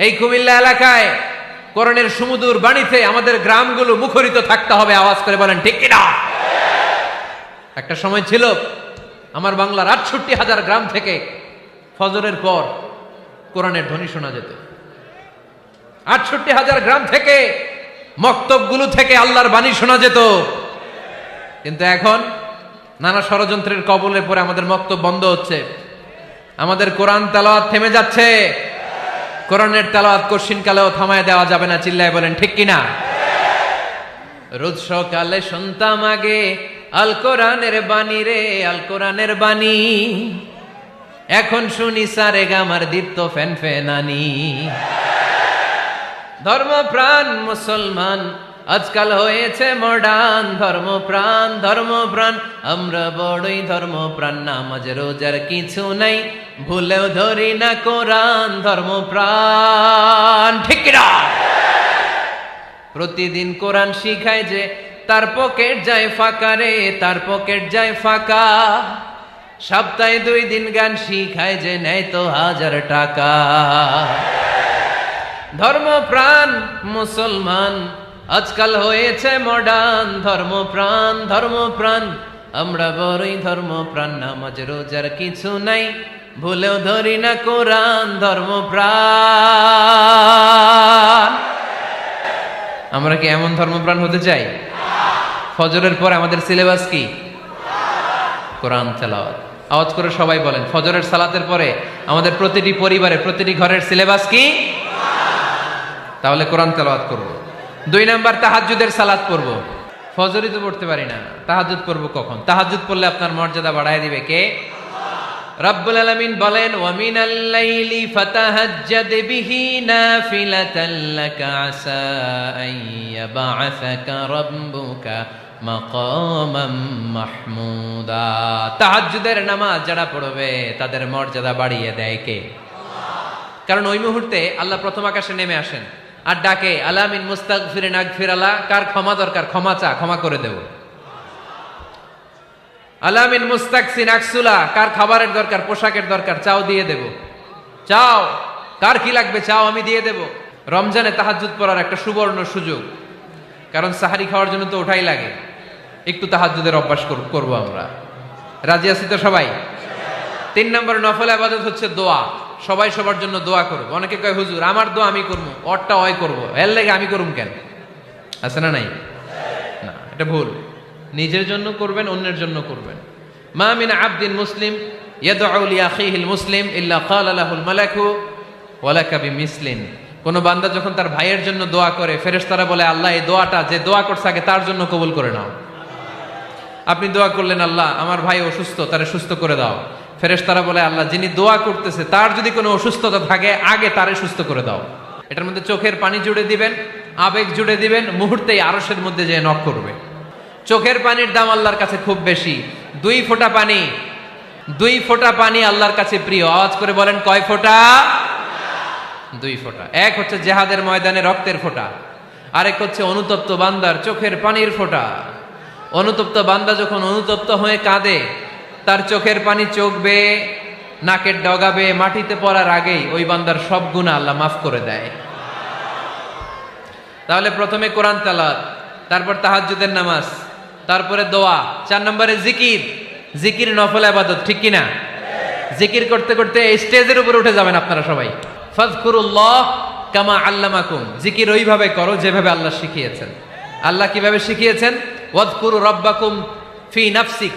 A: এই কুমিল্লা এলাকায় কোরআনের সুমধুর বাণীতে আমাদের গ্রামগুলো মুখরিত থাকতে হবে। আওয়াজ করে বলেন ঠিক কিনা? একটা সময় ছিল আমার বাংলার ৬৮,০০০ গ্রাম থেকে ফজরের পর কোরআনের ধ্বনি শোনা যেত। ৬৮,০০০ গ্রাম থেকে মক্তবগুলো থেকে আল্লাহর বাণী শোনা যেত। কিন্তু এখন নানা ষড়যন্ত্রের কবলে পড়ে আমাদের মক্তব বন্ধ হচ্ছে, আমাদের কোরআন তেলাওয়াত থেমে যাচ্ছে। কোরআনের তেলাওয়াত কশিনকালেও থামায় দেওয়া যাবে না। চিল্লায় বলেন ঠিক কিনা? রোজ সকালে শুনতাম আগে আল কোরআনের বাণী রে, আল কোরআনের বাণী। এখন শুনি সারে গামার দীপ্ত ফ্যান ফ্যানানি। ধর্মপ্রাণ মুসলমান আজকাল হয়েছে মডার্ন। ধর্মপ্রাণ ধর্মপ্রাণ আমরা বড়ই ধর্মপ্রাণ। নামাজ রোজার কিছু নাই, ভুলেও ধরি না কোরআন। ধর্মপ্রাণ ঠিক কিনা? প্রতিদিন কোরআন শিখায় যে তার পকেট যায় ফাঁকা রে, তার পকেট যায় ফাঁকা। সপ্তাহে 2 দিন গান শিখায় যে নেয় তো 1000 টাকা। ধর্মপ্রাণ মুসলমান আজকাল হয়েছে মডার্ন। ধর্মপ্রাণ ধর্মপ্রাণ আমরা বড়ই ধর্মপ্রাণ। নামাজ রোজার কিছু নাই, ভুলেও ধরি না কোরআন। ধর্মপ্রাণ। আমরা কি এমন ধর্মপ্রাণ হতে চাই? ফজরের পর আমাদের সিলেবাস কি? কোরআন তেলাওয়াত। আওয়াজ করে সবাই বলেন, ফজরের সালাতের পরে আমাদের প্রতিটি পরিবারে, প্রতিটি ঘরের সিলেবাস কি? তাহলে কোরআন তেলাওয়াত করব। 2 নাম্বার তাহাজ্জুদের সালাত পড়ব। ফজরই তো পড়তে পারি না, তাহাজ্জুদ পড়ব কখন? তাহাজ্জুদ পড়লে আপনার মর্যাদা বাড়ায় দিবে কে? রব্বুল আলামিন বলেন, ওয়া মিনাল লাইলি ফাতাহাজ্জাদ বিহি নাফিলাতান লাকা আসা আন ইয়াবআসাকা রাব্বুকা মাকামাম মাহমুদা। তাহাজ্জুদের নামাজ যারা পড়বে তাদের মর্যাদা বাড়িয়ে দেয় কে? কারণ ওই মুহূর্তে আল্লাহ প্রথম আকাশে নেমে আসেন আর ডাকে, আলা মিন মুস্তাগফিরিন আগফিরালা। কার ক্ষমা দরকার? ক্ষমা চা, ক্ষমা করে দেব। আলা মিন মুস্তাকসিন আকসুলা। কার খাবারের দরকার? পোশাকের দরকার? চাও, দিয়ে দেব। চাও, কার কি লাগবে? চাও, আমি দিয়ে দেব। রমজানে তাহাজ্জুদ পড়ার একটা সুবর্ণ সুযোগ, কারণ সাহারি খাওয়ার জন্য তো ওঠাই লাগে। একটু তাহাজ্জুদের অভ্যাস করব আমরা। রাজি আছি তো সবাই? 3 নম্বর নফল ইবাদত হচ্ছে দোয়া। সবাই সবার জন্য দোয়া করব। অনেকে কয়, হুজুর আমার দোয়া আমি করবো, ওরটা ওই করবো, এর লাগে আমি করুম কেন? আছে না নাই? না, এটা ভুল। নিজের জন্য করবেন, অন্যের জন্য করবেন। মা মিন আবদিন মুসলিম ইয়াদউ লিআখিহিল মুসলিম ইল্লা ক্বালা লাহুল মালাকু ওয়া লাকা বিমিসলিন। কোন বান্দা যখন তার ভাইয়ের জন্য দোয়া করে, ফেরেশতারা বলে, আল্লাহ এই দোয়াটা যে দোয়া করছে আগে তার জন্য কবুল করে নাও। আপনি দোয়া করলেন, আল্লাহ আমার ভাই অসুস্থ, তারে সুস্থ করে দাও। ফেরেশতারা বলে, আল্লাহ যিনি দোয়া করতেছে তার যদি কোনো অসুস্থতা থাকে আগে তারে সুস্থ করে দাও। এটার মধ্যে চোখের পানি জুড়ে দিবেন, আবেগ জুড়ে দিবেন, মুহূর্তেই আরশের মধ্যে যে নক করবে। চোখের পানির দাম আল্লাহর কাছে খুব বেশি। 2 ফোঁটা পানি, 2 ফোঁটা পানি আল্লাহর কাছে প্রিয়। আওয়াজ করে বলেন, কয় ফোঁটা? 2 ফোঁটা। এক হচ্ছে জিহাদের ময়দানে রক্তের ফোঁটা, আরেক হচ্ছে অনুতপ্ত বান্দার চোখের পানির ফোঁটা। অনুতপ্ত বান্দা যখন অনুতপ্ত হয়ে কাঁদে, তার চোখের পানি চোখ বেয়ে নাকের ডগাবে মাটিতে পড়ার আগেই ওই বান্দার সব গুনাহ আল্লাহ মাফ করে দেয়। তাহলে প্রথমে কোরআন তেলাওয়াত, তারপর তাহাজ্জুদের নামাজ, তারপরে দোয়া। 4 নম্বরে জিকির। জিকির নফল ইবাদত, ঠিক কিনা? জিকির করতে করতে এই স্টেজের উপরে উঠে যাবেন আপনারা সবাই। ফাযকুরুল্লাহ কামা আল্লামাকুম। জিকির ওইভাবে করো যেভাবে আল্লাহ শিখিয়েছেন। আল্লাহ কিভাবে শিখিয়েছেন? ওয়াযকুরু রাব্বাকুম ফি নাফসিক।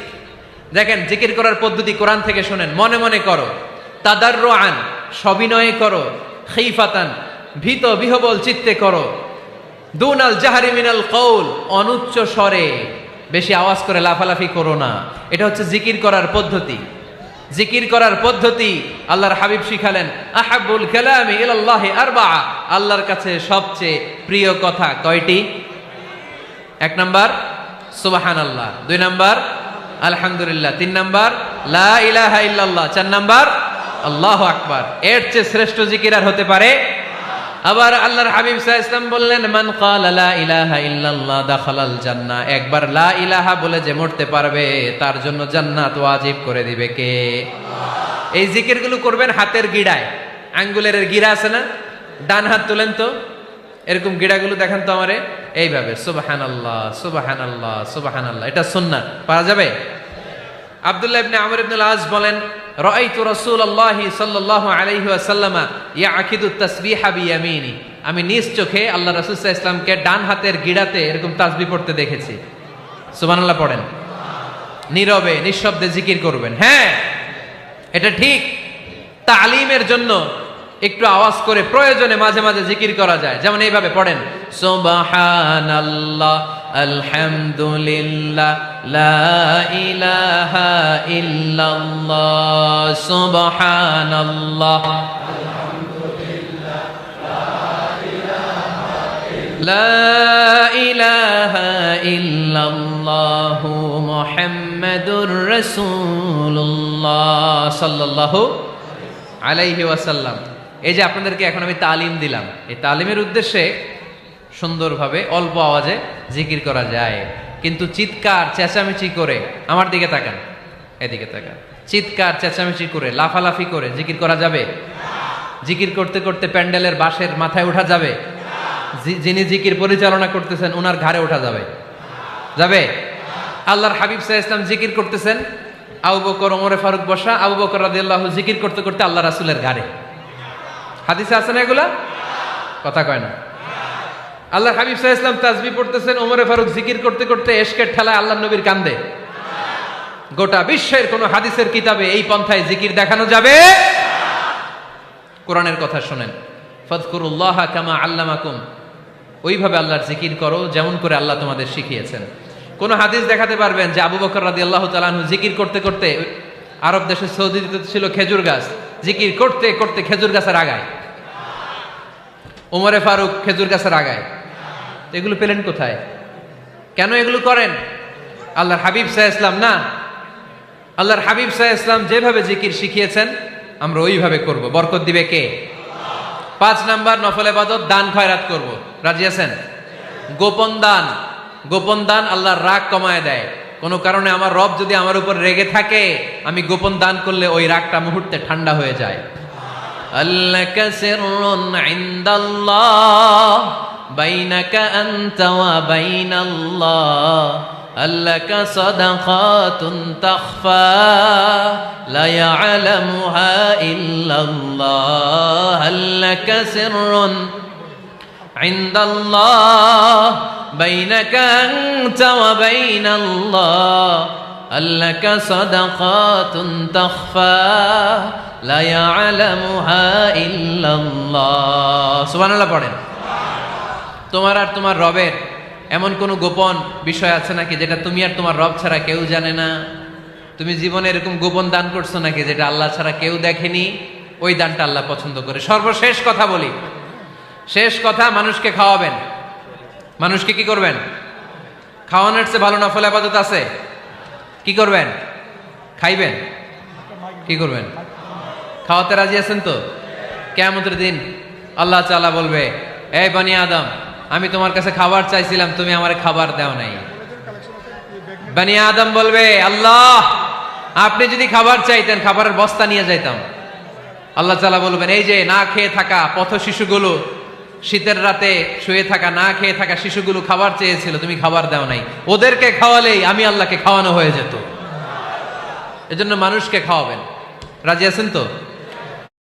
A: দেখেন, জিকির করার পদ্ধতি কোরআন থেকে শোনেন। মনে মনে করো, তাদাররুআন সবিনয়ে করো, খিফাতান ভীত বিহবল চিত্তে করো, দুনাল জাহরি মিনাল কওল অনুচ্চ স্বরে, বেশি আওয়াজ করে লাফালাফি করো না। এটা হচ্ছে জিকির করার পদ্ধতি। জিকির করার পদ্ধতি আল্লাহর হাবিব শিখালেন, আহাব্বুল কালামি ইলাল্লাহি আরবাআ, আল্লাহর কাছে সবচেয়ে প্রিয় কথা কয়টি? 1 নাম্বার সুবহানাল্লাহ, 2 নাম্বার আলহামদুলিল্লাহ, 3 নাম্বার লা ইলাহা ইল্লাল্লাহ, 4 নাম্বার আল্লাহু আকবার। এর চেয়ে শ্রেষ্ঠ জিকির আর হতে পারে? আবার আল্লাহর হাবিব সাল্লাল্লাহু আলাইহি ওয়াসাল্লাম বললেন, মান ক্বালা লা ইলাহা ইল্লাল্লাহ দাখালাল জান্নাহ, একবার লা ইলাহা বলে যে মরতে পারবে তার জন্য জান্নাত ওয়াজিব করে দিবে কে? আল্লাহ। এই জিকিরগুলো করবেন হাতের গিড়ায়, আঙ্গুলের গিড়া আছে না, ডান হাত তুলেন তো, এরকম গিড়াগুলো দেখেন তো আমারে, এইভাবে সুবহানাল্লাহ সুবহানাল্লাহ সুবহানাল্লাহ, এটা সুন্নাত, পারা যাবে? আব্দুল্লাহ ইবনে আমর ইবনে আল-আস বলেন, রাআইতু রাসূলুল্লাহি সাল্লাল্লাহু আলাইহি ওয়াসাল্লাম ইয়াকিদু তাসবিহা বিয়ামিনি, আমি নিজ চোখে আল্লাহ রাসূল সাল্লাল্লাহু আলাইহি ওয়াসাল্লামকে ডান হাতের গিড়াতে এরকম তাসবিহ পড়তে দেখেছি। সুবহানাল্লাহ পড়েন, নীরবে নিঃশব্দে জিকির করবেন। হ্যাঁ, এটা ঠিক। তালিমের জন্য একটু আওয়াজ করে প্রয়োজনে মাঝে মাঝে জিকির করা যায়, যেমন এইভাবে পড়েন, সুবহানাল্লাহ আলহামদুলিল্লাহ লা ইলাহা ইল্লাল্লাহ, সুবহানাল্লাহ আলহামদুলিল্লাহ লা ইলাহা ইল্লাল্লাহ মুহাম্মাদুর রাসূলুল্লাহ সাল্লাল্লাহু আলাইহি ওয়াসাল্লাম। এই যে আপনাদেরকে এখন আমি তালিম দিলাম, এই তালিমের উদ্দেশ্যে সুন্দরভাবে অল্প আওয়াজে জিকির করা যায়, কিন্তু চিৎকার চেঁচামেচি করে, আমার দিকে তাকান, এদিকে তাকান, চিৎকার চেঁচামেচি করে লাফালাফি করে জিকির করা যাবে? জিকির করতে করতে প্যান্ডেলের বাঁশের মাথায় ওঠা যাবে? যিনি জিকির পরিচালনা করতেছেন ওনার ঘাড়ে ওঠা যাবে? যাবে? আল্লাহর হাবিব সাল্লাল্লাহু আলাইহি ওয়াসাল্লাম জিকির করতেছেন, আবু বকর ওমরে ফারুক বসা, আবু বকর রাদিয়াল্লাহু জিকির করতে করতে আল্লাহ রাসূলের ঘাড়ে। হাদিসে আছে না এগুলা? কথা কয় না। আল্লাহর হাবিব সাল্লাল্লাহু আলাইহি ওয়াসাল্লাম তাসবিহ পড়তেছেন, ওমরে ফারুক জিকির করতে করতে এশকের ঠেলায় আল্লাহর নবীর কান্দে। গোটা বিশ্বের কোন হাদিসের কিতাবে এই পন্থায় জিকির দেখানো যাবে? কোরআনের কথা শুনেন, ফাযকুরুল্লাহা কামা আল্লামাকুম, ওইভাবে আল্লাহর জিকির করো যেমন করে আল্লাহ তোমাদের শিখিয়েছেন। কোন হাদিস দেখাতে পারবেন যে আবু বকর রাদিয়াল্লাহু তাআলা আনহু জিকির করতে করতে, আরব দেশে সৌদিতে ছিল খেজুর গাছ, জিকির করতে করতে খেজুর গাছের আগায়, ওমরে ফারুক খেজুর গাছের আগায়, এগুলো পেলেন কোথায়? কেন এগুলো করেন? আল্লাহর হাবিব সাল্লাল্লাহু আলাইহি ওয়াসাল্লাম না, আল্লাহর হাবিব সাল্লাল্লাহু আলাইহি ওয়াসাল্লাম যেভাবে জিকির শিখিয়েছেন আমরা ওইভাবে করব। বরকত দিবে কে? 5 নাম্বার নফল ইবাদত, দান খয়রাত করব। রাজি আছেন? গোপন দান, গোপন দান আল্লাহর রাগ কমায় দেয়। কোন কারণে আমার রব যদি আমার উপর রেগে থাকে, আমি গোপন দান করলে ওই রাগটা মুহূর্তে ঠান্ডা হয়ে যায়। আল্লাকা সিররুন ইনদাল্লাহ বাইনাকা আনতা ওয়া বাইনাল্লাহ, আল্লাকা সাদাকাতুন তাখফা লা ইয়ালামুহা ইল্লাল্লাহ, আল্লাকা সিররুন ইনদাল্লাহ বাইনাকা আনতা ওয়া বাইনাল্লাহ, আল্লাকা সাদাকাতুন তাখফা লা ইয়ালামুহা ইল্লাল্লাহ। সুবহানাল্লাহ পড়েন। তোমার আর তোমার রবের এমন কোন গোপন বিষয় আছে নাকি যেটা তুমি আর তোমার রব ছাড়া কেউ জানে না? তুমি জীবনে এরকম গোপন দান করছো নাকি যেটা আল্লাহ ছাড়া কেউ দেখেনি? ওই দানটা আল্লাহ পছন্দ করে। সর্বশেষ কথা বলি, শেষ কথা, মানুষকে খাওয়াবেন। মানুষকে কি করবেন? খাওয়ানোর চেয়ে ভালো নফল ইবাদত আছে? কি করবেন? খাইবেন। কি করবেন? খাওয়াতে রাজি আছেন তো? কিয়ামতের দিন আল্লাহ তাআলা বলবে, এই বনি আদম, আমি তোমার কাছে খাবার চাইছিলাম, তুমি আমারে খাবার দাও নাই। বনি আদম বলবে, আল্লাহ আপনি যদি খাবার চাইতেন খাবারের বস্তা নিয়ে যাইতাম। আল্লাহ তাআলা বলবেন, এই যে না খেয়ে থাকা পথ শিশুগুলো, শীতের রাতে শুয়ে থাকা না খেয়ে থাকা শিশুগুলো খাবার চেয়েছিল, তুমি খাবার দাও নাই, ওদেরকে খাওয়ালেই আমি আল্লাহকে খাওয়ানো হয়ে যেত। এজন্য মানুষকে খাওয়াবেন। রাজি আছেন তো?